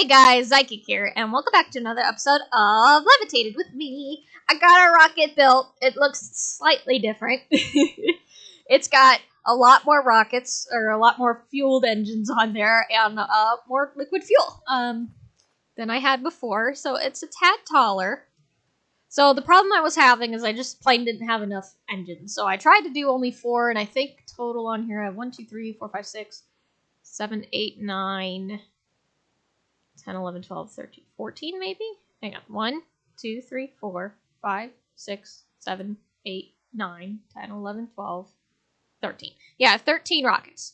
Hey guys, Psychic here, and welcome back to another episode of Levitated with me. I got a rocket built. It looks slightly different. It's got a lot more rockets, or a lot more fueled engines on there, and more liquid fuel than I had before, so it's a tad taller. So the problem I was having is I just plain didn't have enough engines, so I tried to do only 4, and I think total on here I have 1, 2, 3, 4, 5, 6, 7, 8, 9... 10, 11, 12, 13, 14 maybe? Hang on. 1, 2, 3, 4, 5, 6, 7, 8, 9, 10, 11, 12, 13. Yeah, 13 rockets.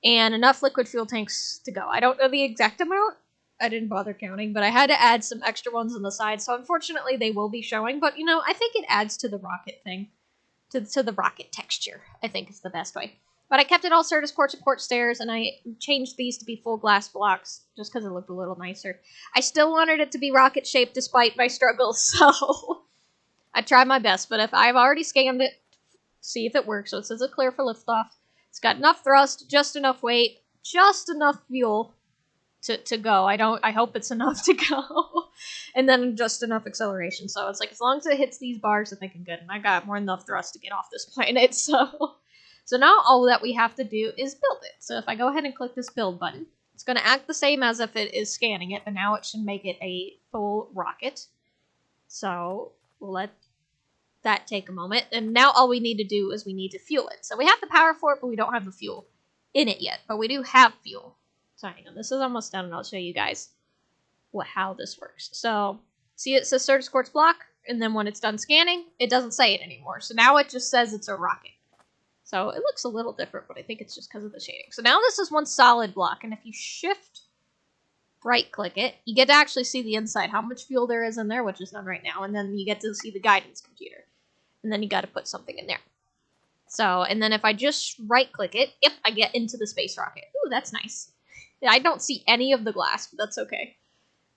And enough liquid fuel tanks to go. I don't know the exact amount. I didn't bother counting, but I had to add some extra ones on the side, so unfortunately they will be showing. But, you know, I think it adds to the rocket thing. To the rocket texture, I think is the best way. But I kept it all Certus quartz and quartz stairs, and I changed these to be full glass blocks, just because it looked a little nicer. I still wanted it to be rocket-shaped despite my struggles, so I tried my best. But if I've already scanned it, see if it works. So it says it's clear for liftoff. It's got enough thrust, just enough weight, just enough fuel to go. I hope it's enough to go. And then just enough acceleration. So it's like, as long as it hits these bars, I think I'm good. And I got more than enough thrust to get off this planet, so... So now all that we have to do is build it. So if I go ahead and click this build button, it's going to act the same as if it is scanning it, but now it should make it a full rocket. So we'll let that take a moment. And now all we need to do is we need to fuel it. So we have the power for it, but we don't have the fuel in it yet. But we do have fuel. So hang on, this is almost done, and I'll show you guys how this works. So see, it says Certus quartz block, and then when it's done scanning, it doesn't say it anymore. So now it just says it's a rocket. So it looks a little different, but I think it's just because of the shading. So now this is one solid block, and if you shift right-click it, you get to actually see the inside, how much fuel there is in there, which is done right now, and then you get to see the guidance computer. And then you got to put something in there. So, and then if I just right-click it, if I get into the space rocket. Ooh, that's nice. I don't see any of the glass, but that's okay.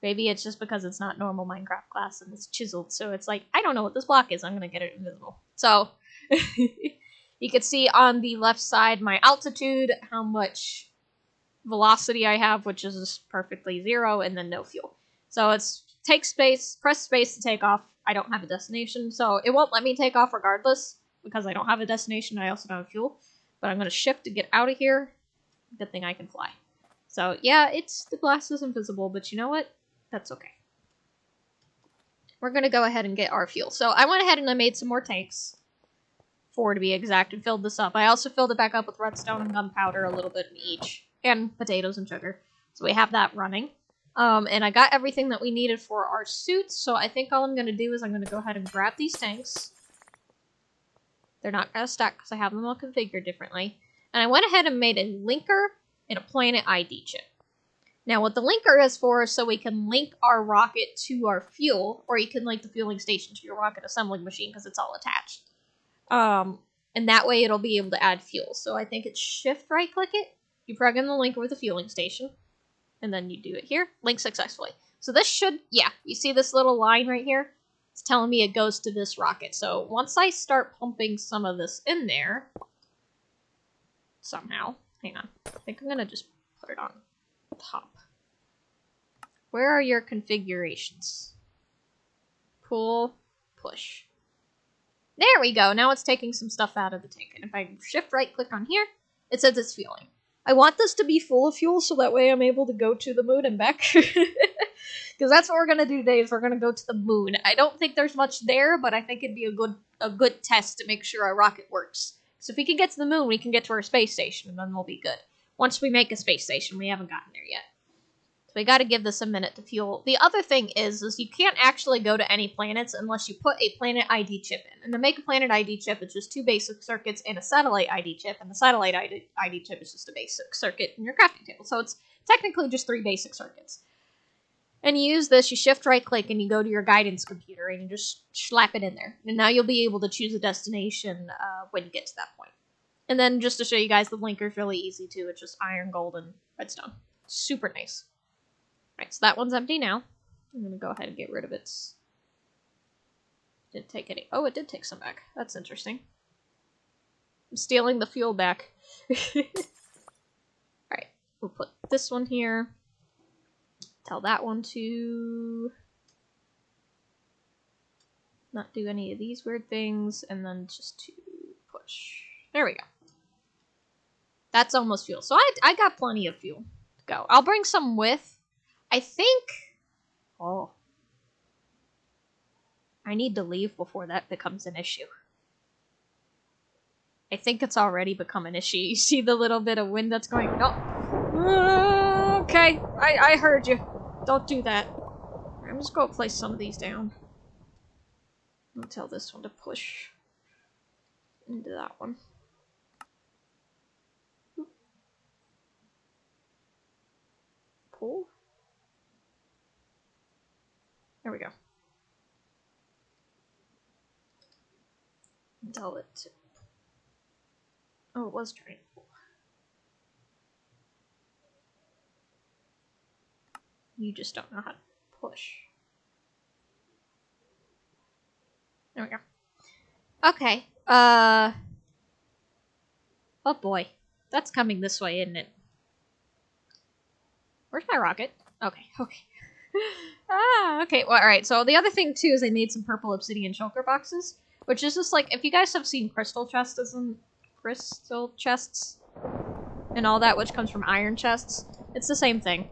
Maybe it's just because it's not normal Minecraft glass and it's chiseled, so it's like, I don't know what this block is, I'm going to get it invisible. So... You can see on the left side my altitude, how much velocity I have, which is perfectly 0, and then no fuel. So it's take space, press space to take off. I don't have a destination, so it won't let me take off regardless, because I don't have a destination. I also don't have fuel. But I'm going to shift to get out of here. Good thing I can fly. So yeah, the glass is invisible, but you know what? That's okay. We're going to go ahead and get our fuel. So I went ahead and I made some more tanks. 4 to be exact, and filled this up. I also filled it back up with redstone and gunpowder, a little bit in each, and potatoes and sugar. So we have that running. And I got everything that we needed for our suits, so I think all I'm going to do is I'm going to go ahead and grab these tanks. They're not going to stack because I have them all configured differently. And I went ahead and made a linker and a planet ID chip. Now what the linker is for is so we can link our rocket to our fuel, or you can link the fueling station to your rocket assembling machine because it's all attached. And that way it'll be able to add fuel. So I think it's shift right click it, you plug in the link with the fueling station, and then you do it here, link successfully. So this should, yeah, you see this little line right here? It's telling me it goes to this rocket. So once I start pumping some of this in there, somehow, hang on, I think I'm gonna just put it on top. Where are your configurations? Pull, push. There we go. Now it's taking some stuff out of the tank. And if I shift right click on here, it says it's fueling. I want this to be full of fuel so that way I'm able to go to the moon and back. Because that's what we're going to do today, is we're going to go to the moon. I don't think there's much there, but I think it'd be a good test to make sure our rocket works. So if we can get to the moon, we can get to our space station, and then we'll be good. Once we make a space station, we haven't gotten there yet. We got to give this a minute to fuel. The other thing is you can't actually go to any planets unless you put a planet ID chip in. And to make a planet ID chip, it's just 2 basic circuits and a satellite ID chip. And the satellite ID chip is just a basic circuit in your crafting table. So it's technically just 3 basic circuits. And you use this, you shift right click, and you go to your guidance computer, and you just slap it in there. And now you'll be able to choose a destination when you get to that point. And then just to show you guys, the linker is really easy too. It's just iron, gold, and redstone. Super nice. Right, so that one's empty now. I'm going to go ahead and get rid of its... Didn't take any... Oh, it did take some back. That's interesting. I'm stealing the fuel back. Alright, we'll put this one here. Tell that one to not do any of these weird things, and then just to push. There we go. That's almost fuel. So I got plenty of fuel to go. I'll bring some with. I think... Oh. I need to leave before that becomes an issue. I think it's already become an issue. You see the little bit of wind that's going... No. Okay. I heard you. Don't do that. I'm just going to place some of these down. I'll tell this one to push into that one. Pull. There we go. Tell it to... Oh, it was trying to pull. You just don't know how to push. There we go. Okay. Oh boy. That's coming this way, isn't it? Where's my rocket? Okay, okay. Okay. Well, alright. So the other thing, too, is I made some purple obsidian shulker boxes. Which is just like, if you guys have seen crystal chests and all that, which comes from iron chests, it's the same thing.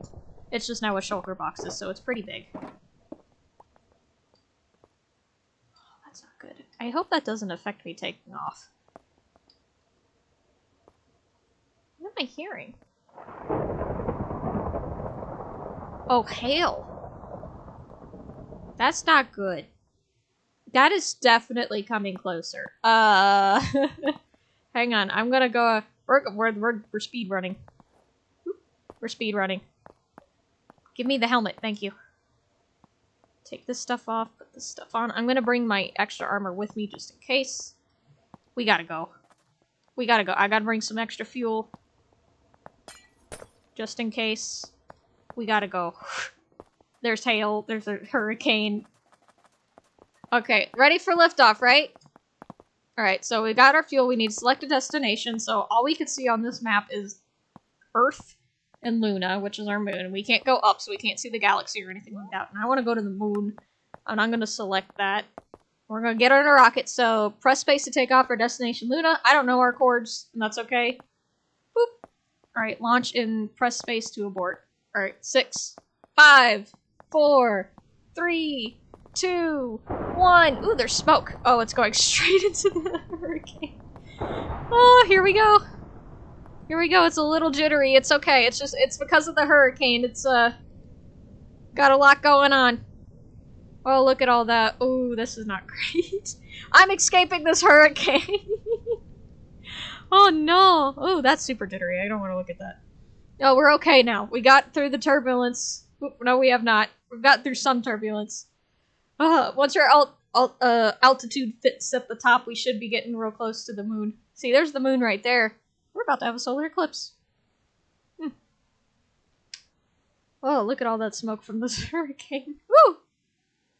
It's just now with shulker boxes, so it's pretty big. Oh, that's not good. I hope that doesn't affect me taking off. What am I hearing? Oh, hail. That's not good. That is definitely coming closer. Hang on. I'm gonna go. We're speed running. We're speed running. Give me the helmet, thank you. Take this stuff off. Put this stuff on. I'm gonna bring my extra armor with me just in case. We gotta go. We gotta go. I gotta bring some extra fuel. Just in case. We gotta go. There's hail. There's a hurricane. Okay, ready for liftoff, right? Alright, so we got our fuel. We need to select a destination. So all we can see on this map is Earth and Luna, which is our moon. We can't go up, so we can't see the galaxy or anything like that. And I want to go to the moon, and I'm going to select that. We're going to get on a rocket, so press space to take off our destination Luna. I don't know our coords, and that's okay. Boop. Alright, launch and press space to abort. Alright, 6, 5, 4, 3, 2, 1. Ooh, there's smoke. Oh, it's going straight into the hurricane. Oh, here we go. Here we go. It's a little jittery. It's okay. It's because of the hurricane. It's, got a lot going on. Oh, look at all that. Ooh, this is not great. I'm escaping this hurricane. Oh, no. Oh, that's super jittery. I don't want to look at that. Oh, we're okay now. We got through the turbulence. Oop, no, we have not. We've got through some turbulence. Once our altitude fits at the top, we should be getting real close to the moon. See, there's the moon right there. We're about to have a solar eclipse. Oh, look at all that smoke from this hurricane. Woo!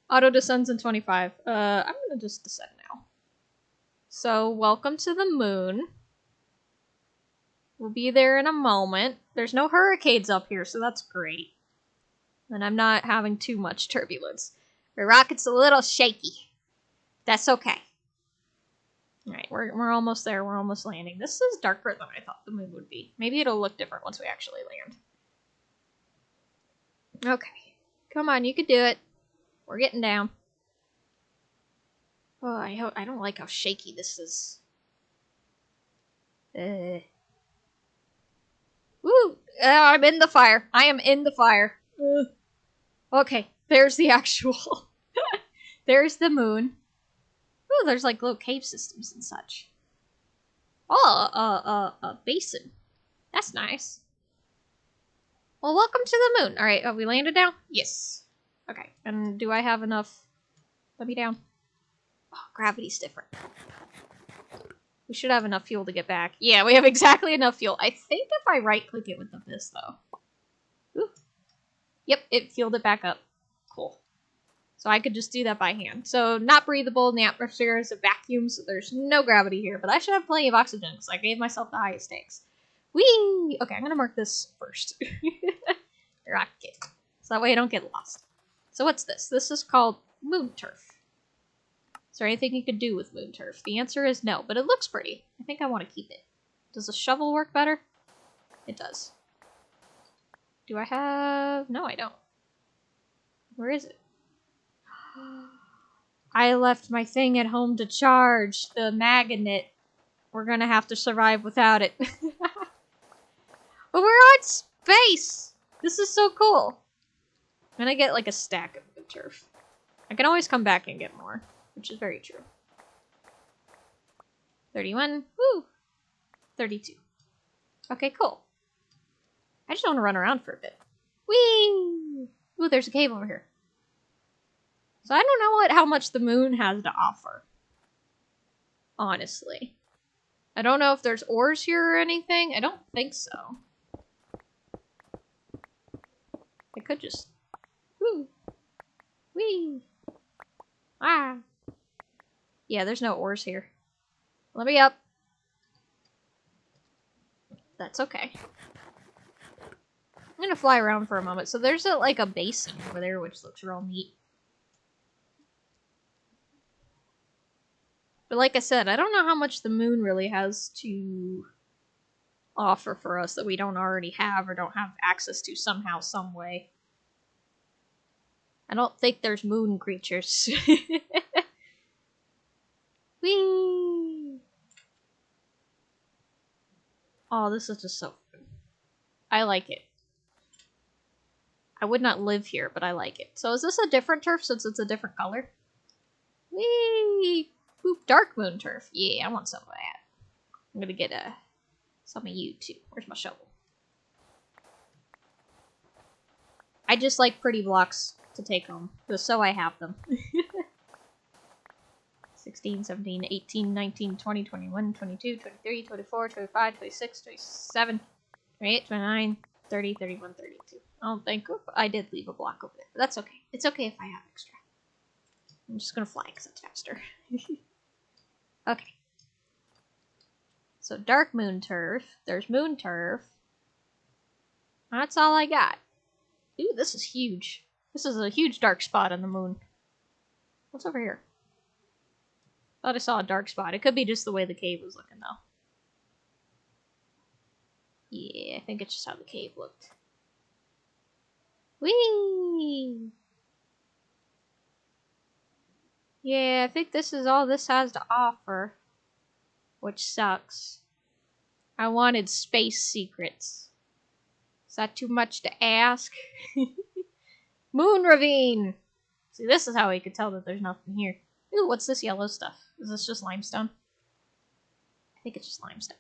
Auto descends in 25. I'm gonna just descend now. So, welcome to the moon. We'll be there in a moment. There's no hurricanes up here, so that's great. And I'm not having too much turbulence. The rocket's a little shaky. That's okay. Alright, we're almost there. We're almost landing. This is darker than I thought the moon would be. Maybe it'll look different once we actually land. Okay. Come on, you can do it. We're getting down. Oh, I don't like how shaky this is. Woo! I'm in the fire. I am in the fire. Okay, there's the actual... There's the moon. Ooh, there's like little cave systems and such. Oh, a basin. That's nice. Well, welcome to the moon. Alright, have we landed now? Yes. Okay, and do I have enough? Let me down. Oh, gravity's different. We should have enough fuel to get back. Yeah, we have exactly enough fuel. I think if I right-click it with the fist, though. Ooh. Yep, it fueled it back up. Cool. So I could just do that by hand. So, not breathable in the atmosphere is a vacuum, so there's no gravity here. But I should have plenty of oxygen, because I gave myself the highest stakes. Whee! Okay, I'm gonna mark this first. Rocket. So that way I don't get lost. So what's this? This is called moon turf. Is there anything you could do with moon turf? The answer is no, but it looks pretty. I think I want to keep it. Does a shovel work better? It does. Do I have... No, I don't. Where is it? I left my thing at home to charge. The magnet. We're gonna have to survive without it. But we're on space! This is so cool. I'm gonna get like a stack of the turf. I can always come back and get more, which is very true. 31. Woo! 32. Okay, cool. I just want to run around for a bit. Whee! Ooh, there's a cave over here. So I don't know how much the moon has to offer. Honestly. I don't know if there's ores here or anything. I don't think so. I could just... Woo! Whee! Ah! Yeah, there's no ores here. Let me up. That's okay. I'm gonna fly around for a moment. So there's like a basin over there, which looks real neat. But like I said, I don't know how much the moon really has to offer for us that we don't already have or don't have access to somehow, some way. I don't think there's moon creatures. Whee! Oh, this is just so fun. I like it. I would not live here, but I like it. So is this a different turf since it's a different color? Whee! Ooh, dark moon turf. Yeah, I want some of that. I'm gonna get some of you too. Where's my shovel? I just like pretty blocks to take home, just so I have them. 16, 17, 18, 19, 20, 21, 22, 23, 24, 25, 26, 27, 28, 29, 30, 31, 32. I don't think I did leave a block over there, but that's okay. It's okay if I have extra. I'm just gonna fly because it's faster. Okay. So dark moon turf. There's moon turf. That's all I got. Ooh, this is huge. This is a huge dark spot on the moon. What's over here? Thought I saw a dark spot. It could be just the way the cave was looking, though. Yeah, I think it's just how the cave looked. Whee! Yeah, I think this is all this has to offer. Which sucks. I wanted space secrets. Is that too much to ask? Moon ravine! See, this is how we could tell that there's nothing here. Ooh, what's this yellow stuff? Is this just limestone? I think it's just limestone.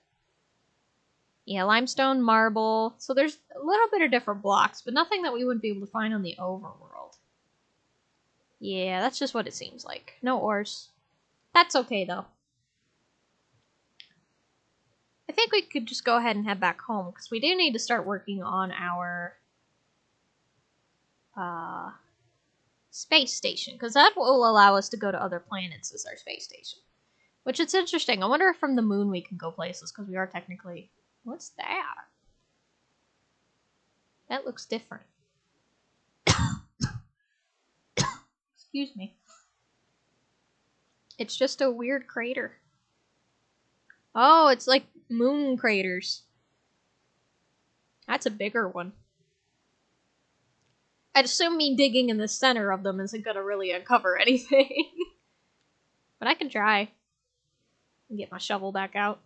Yeah, limestone, marble. So there's a little bit of different blocks, but nothing that we wouldn't be able to find on the overworld. Yeah, that's just what it seems like. No ores. That's okay, though. I think we could just go ahead and head back home, because we do need to start working on our space station, because that will allow us to go to other planets as our space station. Which it's interesting. I wonder if from the moon we can go places, because we are technically... What's that? That looks different. Excuse me. It's just a weird crater. Oh, it's like moon craters. That's a bigger one. I'd assume me digging in the center of them isn't gonna really uncover anything. But I can try. And get my shovel back out.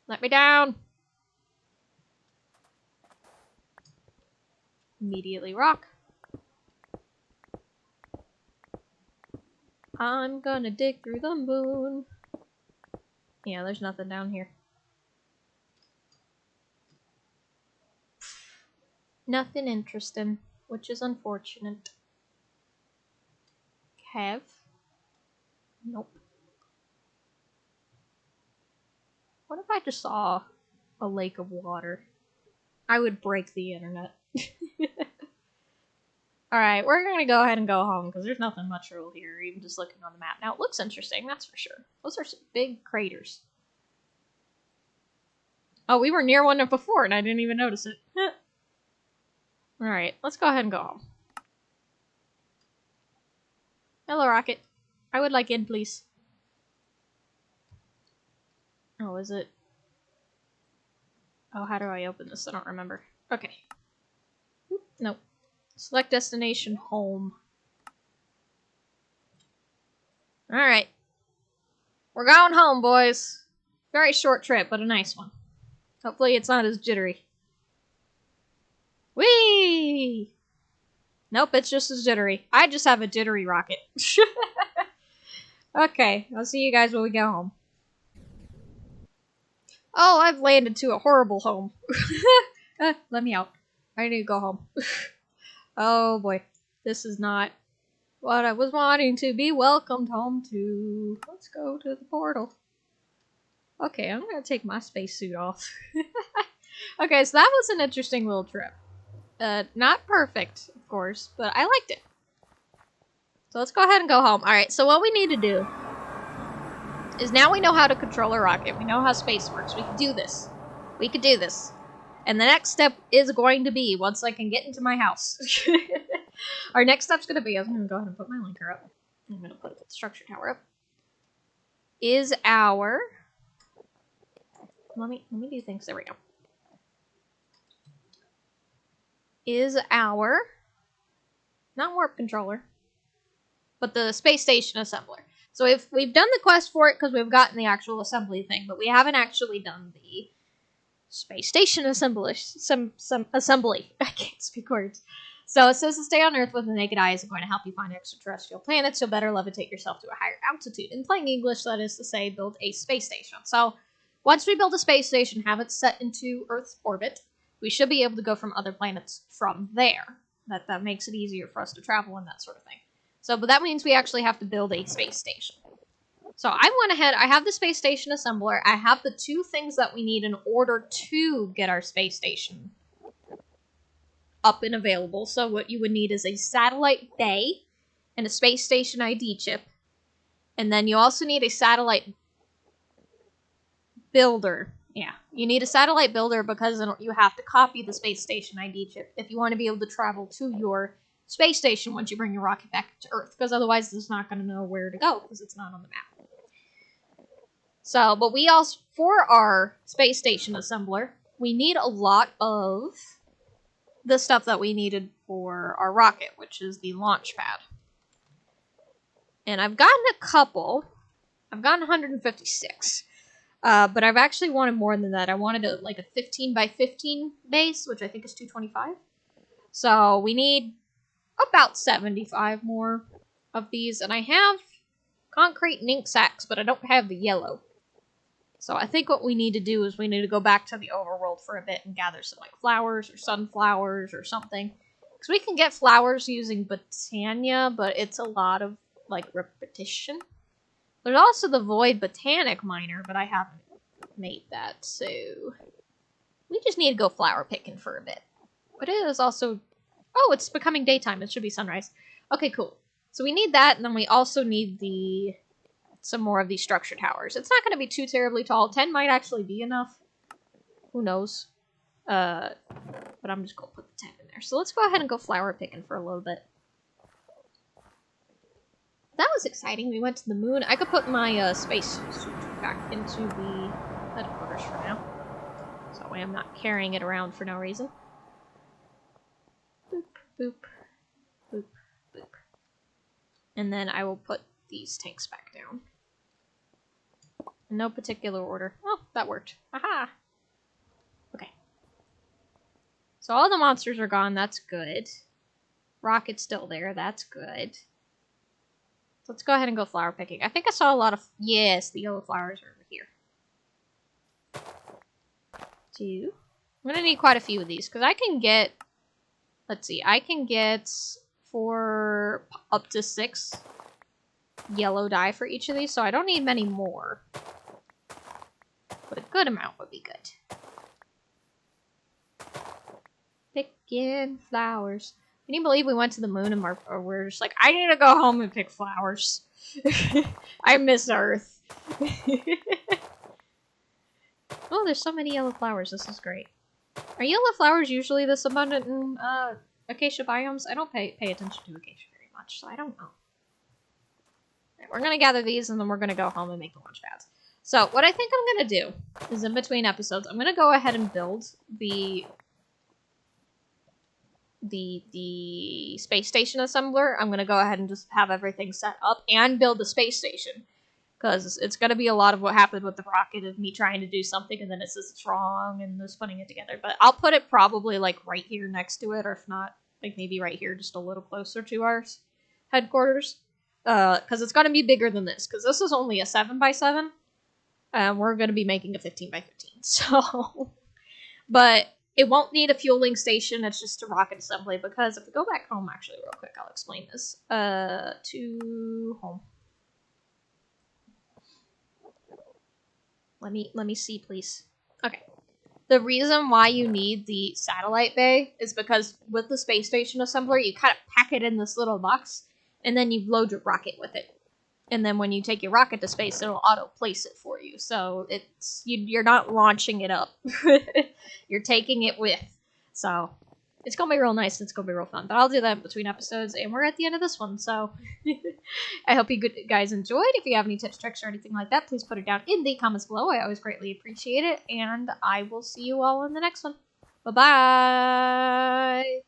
Let me down! Immediately rock. I'm gonna dig through the moon. Yeah, there's nothing down here. Nothing interesting, which is unfortunate. Have? Nope. What if I just saw a lake of water? I would break the internet. Alright, we're gonna go ahead and go home, because there's nothing much real here, even just looking on the map. Now, it looks interesting, that's for sure. Those are some big craters. Oh, we were near one before, and I didn't even notice it. Alright, let's go ahead and go home. Hello, Rocket. I would like in, please. Oh, is it? Oh, how do I open this? I don't remember. Okay. Oop, nope. Select destination, home. Alright. We're going home, boys. Very short trip, but a nice one. Hopefully it's not as jittery. Whee! Nope, it's just as jittery. I just have a jittery rocket. Okay, I'll see you guys when we go home. Oh, I've landed to a horrible home. Let me out. I need to go home. Oh boy, this is not what I was wanting to be welcomed home to. Let's go to the portal. Okay, I'm gonna take my spacesuit off. Okay, so that was an interesting little trip. Not perfect, of course, but I liked it. So let's go ahead and go home. Alright, so what we need to do is now we know how to control a rocket. We know how space works. We can do this. We can do this. And the next step is going to be, once I can get into my house. Our next step's going to be, I'm going to go ahead and put my linker up. I'm going to put the structure tower up. Is our... Let me do things. There we go. Is our... Not warp controller. But the space station assembler. So we've done the quest for it because we've gotten the actual assembly thing, but we haven't actually done the space station assembly. Assembly. I can't speak words. So it says to stay on Earth with the naked eye is going to help you find extraterrestrial planets. You'll better levitate yourself to a higher altitude. In plain English, that is to say, build a space station. So once we build a space station, have it set into Earth's orbit, we should be able to go from other planets from there. That makes it easier for us to travel and that sort of thing. So, but that means we actually have to build a space station. So I went ahead, I have the space station assembler, I have the two things that we need in order to get our space station up and available. So what you would need is a satellite bay and a space station ID chip. And then you also need a satellite builder. Yeah, you need a satellite builder because you have to copy the space station ID chip if you want to be able to travel to your space station once you bring your rocket back to Earth, because otherwise it's not going to know where to go because it's not on the map. So, but we also, for our space station assembler, we need a lot of the stuff that we needed for our rocket, which is the launch pad. And I've gotten a couple. I've gotten 156. But I've actually wanted more than that. I wanted like a 15 by 15 base, which I think is 225. So we need about 75 more of these. And I have concrete and ink sacks, but I don't have the yellow. So I think what we need to do is we need to go back to the overworld for a bit and gather some like flowers or sunflowers or something. Because we can get flowers using Botania, but it's a lot of like repetition. There's also the Void Botanic Miner, but I haven't made that, so we just need to go flower picking for a bit. But it is also... Oh, it's becoming daytime. It should be sunrise. Okay, cool. So we need that, and then we also need some more of these structure towers. It's not going to be too terribly tall. 10 might actually be enough. Who knows? But I'm just going to put the 10 in there. So let's go ahead and go flower picking for a little bit. That was exciting. We went to the moon. I could put my space suit back into the headquarters for now. So that way I'm not carrying it around for no reason. Boop, boop, boop, boop. And then I will put these tanks back down. In no particular order. Oh, that worked. Aha! Okay. So all the monsters are gone. That's good. Rocket's still there. That's good. Let's go ahead and go flower picking. I think I saw a lot of... Yes, the yellow flowers are over here. 2. I'm going to need quite a few of these, because I can get... Let's see. I can get for up to 6 yellow dye for each of these, so I don't need many more. But a good amount would be good. Picking flowers. Can you believe we went to the moon and we're just like, I need to go home and pick flowers. I miss Earth. Oh, there's so many yellow flowers. This is great. Are yellow flowers usually this abundant in acacia biomes. I don't pay attention to acacia very much, so I don't know. Right, we're gonna gather these, and then we're gonna go home and make the launch pads. So what I think I'm gonna do is, in between episodes, I'm gonna go ahead and build the space station assembler. I'm gonna go ahead and just have everything set up and build the space station. Because it's going to be a lot of what happened with the rocket, of me trying to do something and then it says it's wrong and just putting it together. But I'll put it probably like right here next to it, or if not, like maybe right here, just a little closer to our headquarters. Because it's going to be bigger than this, because this is only a 7x7. And we're going to be making a 15x15. So, but it won't need a fueling station. It's just a rocket assembly. Because if we go back home, actually, real quick, I'll explain this. To home. Let me see, please. Okay. The reason why you need the satellite bay is because with the space station assembler, you kind of pack it in this little box, and then you load your rocket with it. And then when you take your rocket to space, it'll auto-place it for you. So you're not launching it up. You're taking it with. So it's going to be real nice. It's going to be real fun. But I'll do that between episodes, and we're at the end of this one. So I hope you guys enjoyed. If you have any tips, tricks, or anything like that, please put it down in the comments below. I always greatly appreciate it. And I will see you all in the next one. Bye-bye.